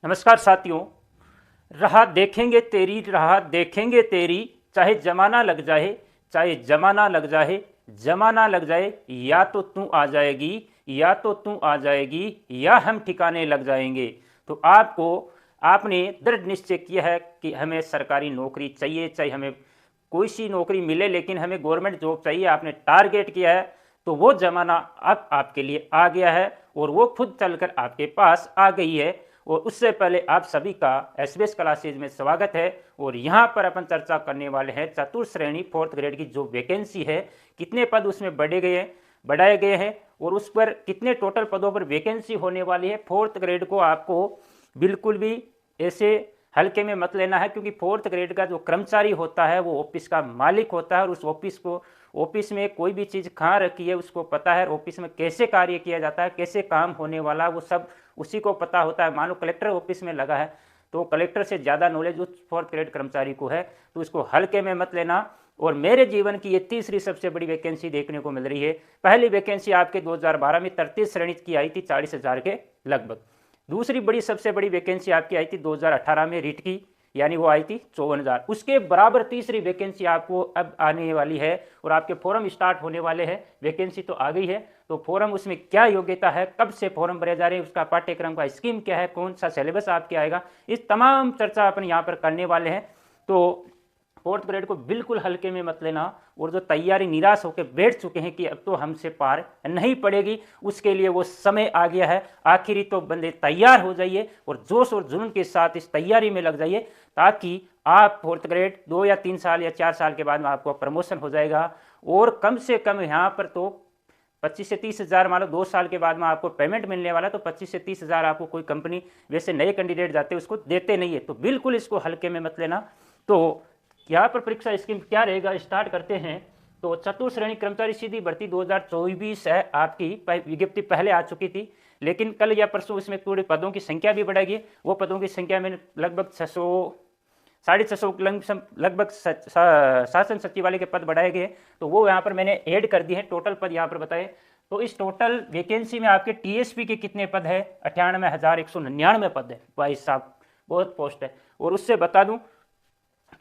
नमस्कार साथियों। राह देखेंगे तेरी, राह देखेंगे तेरी, चाहे जमाना लग जाए, चाहे जमाना लग जाए, जमाना लग जाए, या तो तू आ जाएगी, या तो तू आ जाएगी, या हम ठिकाने लग जाएंगे। तो आपने दृढ़ निश्चय किया है कि हमें सरकारी नौकरी चाहिए, चाहे हमें कोई सी नौकरी मिले, लेकिन हमें गवर्नमेंट जॉब चाहिए, आपने टारगेट किया है। तो वो जमाना अब आपके लिए आ गया है और वो खुद चलकर आपके पास आ गई है। और उससे पहले आप सभी का एसबीएस क्लासेज में स्वागत है। और यहाँ पर अपन चर्चा करने वाले हैं चतुर्थ श्रेणी 4th ग्रेड की जो वैकेंसी है, कितने पद उसमें बढ़ाए गए हैं और उस पर कितने टोटल पदों पर वैकेंसी होने वाली है। 4th ग्रेड को आपको बिल्कुल भी ऐसे हल्के में मत लेना है, क्योंकि 4th ग्रेड का जो कर्मचारी होता है वो ऑफिस का मालिक होता है और उस ऑफिस में कोई भी चीज़ कहाँ रखी है उसको पता है, ऑफिस में कैसे कार्य किया जाता है, कैसे काम होने वाला, वो सब उसी को पता होता है। मान लो कलेक्टर ऑफिस में लगा है तो कलेक्टर से ज़्यादा नॉलेज उस 4th ग्रेड कर्मचारी को है, तो इसको हल्के में मत लेना। और मेरे जीवन की ये तीसरी सबसे बड़ी वैकेंसी देखने को मिल रही है। पहली वैकेंसी आपके 2012 में 33 श्रेणी की आई थी, 40,000 के लगभग। दूसरी बड़ी सबसे बड़ी वैकेंसी आपकी आई थी 2018 में रीट की, यानी वो आई थी 54,000। उसके बराबर तीसरी वैकेंसी आपको अब आने वाली है और आपके फॉर्म स्टार्ट होने वाले हैं। वैकेंसी तो आ गई है, तो फॉर्म उसमें क्या योग्यता है, कब से फॉर्म भरे जा रहे हैं, उसका पाठ्यक्रम का स्कीम क्या है, कौन सा सिलेबस आपके आएगा, इस तमाम चर्चा अपन यहाँ पर करने वाले हैं। तो 4th ग्रेड को बिल्कुल हल्के में मत लेना। और जो तैयारी निराश होकर बैठ चुके हैं कि अब तो हमसे पार नहीं पड़ेगी, उसके लिए वो समय आ गया है। आखिरी तो बंदे तैयार हो जाइए और जोश और जुनून के साथ इस तैयारी में लग जाइए, ताकि आप 4th ग्रेड 2 या 3 साल या 4 साल के बाद में आपको प्रमोशन हो जाएगा। और कम से कम यहाँ पर तो 25 से 30,000, मान लो 2 साल के बाद में आपको पेमेंट मिलने वाला, तो 25 से 30,000 आपको कोई कंपनी, वैसे नए कैंडिडेट जाते हैं उसको देते नहीं है, तो बिल्कुल इसको हल्के में मत लेना। तो यहाँ पर परीक्षा स्कीम क्या रहेगा, स्टार्ट करते हैं। तो चतुर्थ श्रेणी कर्मचारी सीधी भर्ती 2024 है, आपकी विज्ञप्ति पहले आ चुकी थी, लेकिन कल या परसों इसमें पूरे पदों की संख्या भी बढ़ेगी। वो पदों की संख्या में लगभग 600 लगभग शासन सचिवालय के पद बढ़ाए गए, तो वो यहाँ पर मैंने ऐड कर दिए हैं। टोटल पद यहाँ पर बताए तो इस टोटल वैकेंसी में आपके टीएसपी के कितने पद है, 98,199 पद है। भाई साहब बहुत पोस्ट है। और उससे बता दूं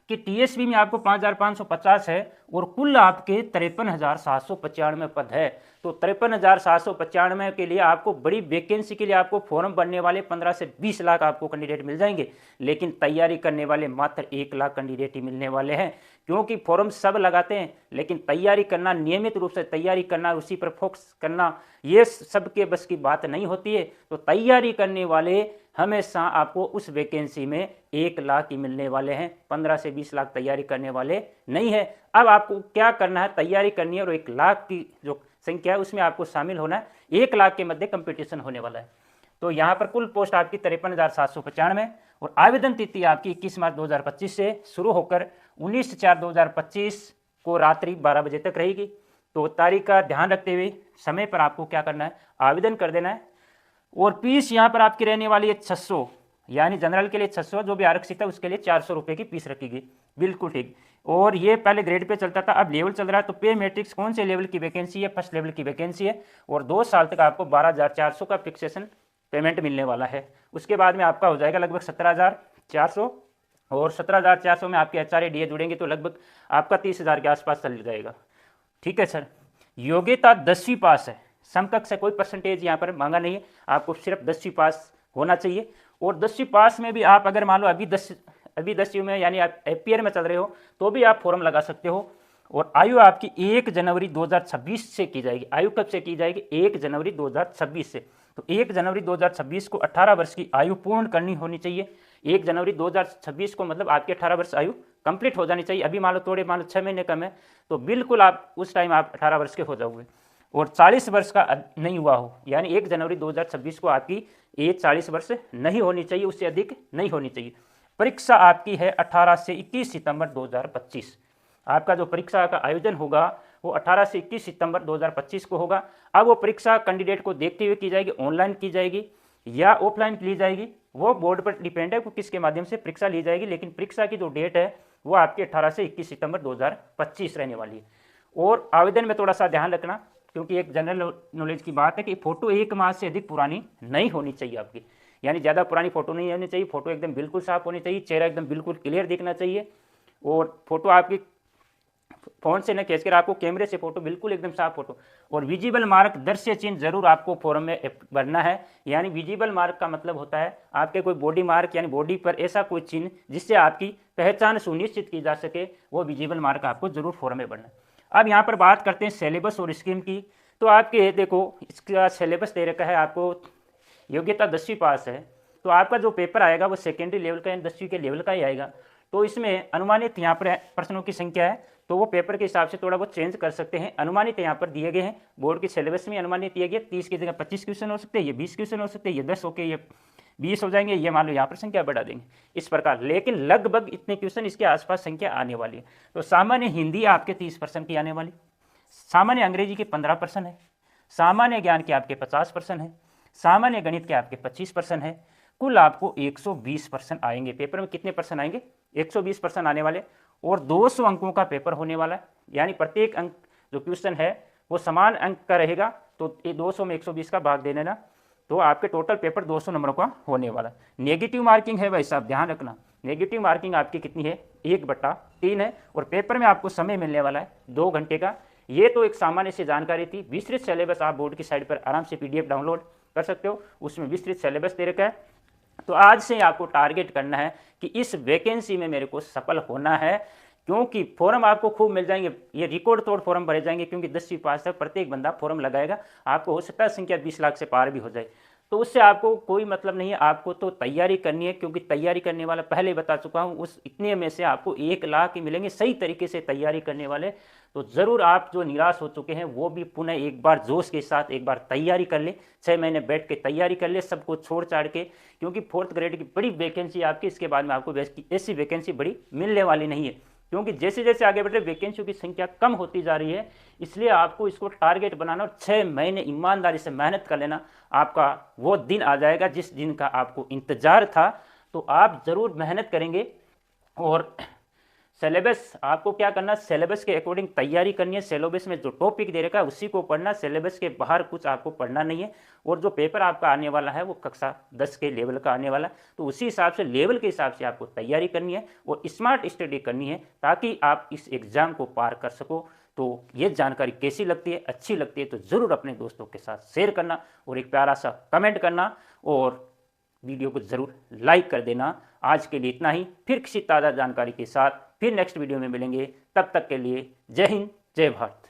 कि टीएसपी में आपको 5,550 है और कुल आपके 53,795 पद है। तो 53,795 के लिए आपको बड़ी वैकेंसी के लिए आपको फॉर्म भरने वाले 15 से 20 लाख आपको कैंडिडेट मिल जाएंगे, लेकिन तैयारी करने वाले मात्र 1 लाख कैंडिडेट ही मिलने वाले हैं। क्योंकि फॉर्म सब लगाते हैं, लेकिन तैयारी करना, नियमित रूप से तैयारी करना, उसी पर फोकस करना, ये सबके बस की बात नहीं होती है। तो तैयारी करने वाले हमेशा आपको उस वैकेंसी में 1 लाख ही मिलने वाले हैं, 15 से 20 लाख तैयारी करने वाले नहीं है। अब आपको क्या करना है, तैयारी करनी है और 1 लाख की जो संख्या है उसमें आपको शामिल होना है। 1 लाख के मध्य कंपटीशन होने वाला है। तो यहाँ पर कुल पोस्ट आपकी 53,795 और आवेदन तिथि आपकी 21 मार्च 2025 से शुरू होकर 19/4/2025 को रात्रि 12 बजे तक रहेगी। तो तारीख का ध्यान रखते हुए समय पर आपको क्या करना है, आवेदन कर देना है। और फीस यहाँ पर आपकी रहने वाली है 600, यानी जनरल के लिए 600, जो भी आरक्षित है उसके लिए 400 रुपये की फीस रखी। बिल्कुल ठीक। और ये पहले ग्रेड पे चलता था, अब लेवल चल रहा है। तो पे मैट्रिक्स कौन से लेवल की वैकेंसी है, फर्स्ट लेवल की वैकेंसी है और 2 साल तक आपको 12,400 का फिक्सेशन पेमेंट मिलने वाला है। उसके बाद में आपका हो जाएगा लगभग 17,400 और 17,400 में आपके एचआरए डीए जुड़ेंगे तो लगभग आपका 30,000 के आसपास चल जाएगा। ठीक है सर। योग्यता 10वीं पास है, समकक्ष से कोई परसेंटेज यहाँ पर मांगा नहीं है, आपको सिर्फ 10वीं पास होना चाहिए। और 10वीं पास में भी आप अगर मान लो अभी 10वीं में यानी आप एपीआर में चल रहे हो तो भी आप फॉर्म लगा सकते हो। और आयु आपकी 1 जनवरी 2026 से की जाएगी। आयु कब से की जाएगी, 1 जनवरी 2026 से। तो 1 जनवरी 2026 को 18 वर्ष की आयु पूर्ण करनी होनी चाहिए। 1 जनवरी 2026 को मतलब आपकी 18 वर्ष आयु कंप्लीट हो जानी चाहिए। अभी मान लो 6 महीने कम है, तो बिल्कुल आप उस टाइम आप 18 वर्ष के हो जाओगे। और 40 वर्ष का नहीं हुआ हो, यानी 1 जनवरी 2026 को आपकी एज 40 वर्ष नहीं होनी चाहिए, उससे अधिक नहीं होनी चाहिए। परीक्षा आपकी है 18 से 21 सितंबर 2025। आपका जो परीक्षा का आयोजन होगा वो 18 से 21 सितंबर 2025 को होगा। अब वो परीक्षा कैंडिडेट को देखते हुए की जाएगी, ऑनलाइन की जाएगी या ऑफलाइन ली जाएगी, वो बोर्ड पर डिपेंड है वो किसके माध्यम से परीक्षा ली जाएगी। लेकिन परीक्षा की जो डेट है वो आपकी 18 से 21 सितंबर 2025 रहने वाली है। और आवेदन में थोड़ा सा ध्यान रखना, क्योंकि एक जनरल नॉलेज की बात है कि फोटो 1 माह से अधिक पुरानी नहीं होनी चाहिए आपकी। यानी ज़्यादा पुरानी फ़ोटो नहीं होनी चाहिए, फ़ोटो एकदम बिल्कुल साफ़ होनी चाहिए, चेहरा एकदम बिल्कुल क्लियर दिखना चाहिए, और फोटो आपकी फ़ोन से न खींचकर आपको कैमरे से फोटो बिल्कुल एकदम साफ फोटो। और विजिबल मार्क दृश्य चिन्ह जरूर आपको फॉर्म में भरना है। यानी विजिबल मार्क का मतलब होता है आपके कोई बॉडी मार्क यानी बॉडी पर ऐसा कोई चिन्ह जिससे आपकी पहचान सुनिश्चित की जा सके, वो विजिबल मार्क आपको जरूर फॉर्म में भरना है। अब यहाँ पर बात करते हैं सिलेबस और स्कीम की। तो आपके देखो इसका सिलेबस दे रखा है, आपको योग्यता 10वीं पास है, तो आपका जो पेपर आएगा वो सेकेंडरी लेवल का यानी 10वीं के लेवल का ही आएगा। तो इसमें अनुमानित यहाँ पर प्रश्नों की संख्या है, तो वो पेपर के हिसाब से थोड़ा बहुत चेंज कर सकते हैं। अनुमानित यहाँ पर दिए गए हैं, बोर्ड के सिलेबस में अनुमानित दिए गए 30 की जगह 25 क्वेश्चन हो सकते हैं, ये 20 क्वेश्चन हो सकते हैं, ये 10 होके ये 20 हो जाएंगे, ये मान लो यहाँ पर संख्या बढ़ा देंगे इस प्रकार। लेकिन लगभग इतने क्वेश्चन इसके आसपास संख्या आने वाली है। तो सामान्य हिंदी आपके 30% की आने वाली, सामान्य अंग्रेजी के 15% है, सामान्य ज्ञान के आपके 50% है, सामान्य गणित के आपके 25% है। कुल आपको 120% आएंगे। पेपर में कितने परसेंट आएंगे? 120% आने वाले, और 200 अंकों का पेपर होने वाला है। यानी प्रत्येक अंक जो क्वेश्चन है वो समान अंक का रहेगा, तो 200 में 120 का भाग दे देना, तो आपके टोटल पेपर 200 नंबरों का होने वाला है। नेगेटिव मार्किंग है भाई साहब, ध्यान रखना, नेगेटिव मार्किंग आपकी कितनी है? 1/3 है, और पेपर में आपको समय मिलने वाला है 2 घंटे का। ये तो एक सामान्य सी जानकारी थी। विस्तृत सिलेबस आप बोर्ड की साइट पर आराम से PDF डाउनलोड कर सकते हो, उसमें विस्तृत सिलेबस दे रखा है। तो आज से आपको टारगेट करना है कि इस वैकेंसी में मेरे को सफल होना है, क्योंकि फॉर्म आपको खूब मिल जाएंगे, ये रिकॉर्ड तोड़ फॉर्म भरे जाएंगे, क्योंकि 10वीं पास तक प्रत्येक बंदा फॉर्म लगाएगा। आपको हो सकता है संख्या 20 लाख से पार भी हो जाए, तो उससे आपको कोई मतलब नहीं है। आपको तो तैयारी करनी है, क्योंकि तैयारी करने वाला पहले बता चुका हूँ, उस इतने में से आपको 1 लाख ही मिलेंगे सही तरीके से तैयारी करने वाले। तो ज़रूर आप जो निराश हो चुके हैं वो भी पुनः एक बार जोश के साथ एक बार तैयारी कर ले, 6 महीने बैठ के तैयारी कर ले, सबको छोड़ छाड़ के, क्योंकि 4th ग्रेड की बड़ी वैकेंसी आपकी, इसके बाद में आपको ऐसी वैकेंसी बड़ी मिलने वाली नहीं है, क्योंकि जैसे जैसे आगे बढ़ रहे वैकेंसियों की संख्या कम होती जा रही है। इसलिए आपको इसको टारगेट बनाना और 6 महीने ईमानदारी से मेहनत कर लेना। आपका वो दिन आ जाएगा जिस दिन का आपको इंतजार था। तो आप ज़रूर मेहनत करेंगे, और सिलेबस आपको क्या करना, सिलेबस के अकॉर्डिंग तैयारी करनी है। सिलेबस में जो टॉपिक दे रखा है उसी को पढ़ना, सिलेबस के बाहर कुछ आपको पढ़ना नहीं है। और जो पेपर आपका आने वाला है वो कक्षा 10 के लेवल का आने वाला है, तो उसी हिसाब से लेवल के हिसाब से आपको तैयारी करनी है और स्मार्ट स्टडी करनी है, ताकि आप इस एग्ज़ाम को पार कर सको। तो ये जानकारी कैसी लगती है, अच्छी लगती है तो ज़रूर अपने दोस्तों के साथ शेयर करना, और एक प्यारा सा कमेंट करना, और वीडियो को ज़रूर लाइक कर देना। आज के लिए इतना ही, फिर किसी ताज़ा जानकारी के साथ फिर नेक्स्ट वीडियो में मिलेंगे। तब तक के लिए जय हिंद, जय भारत।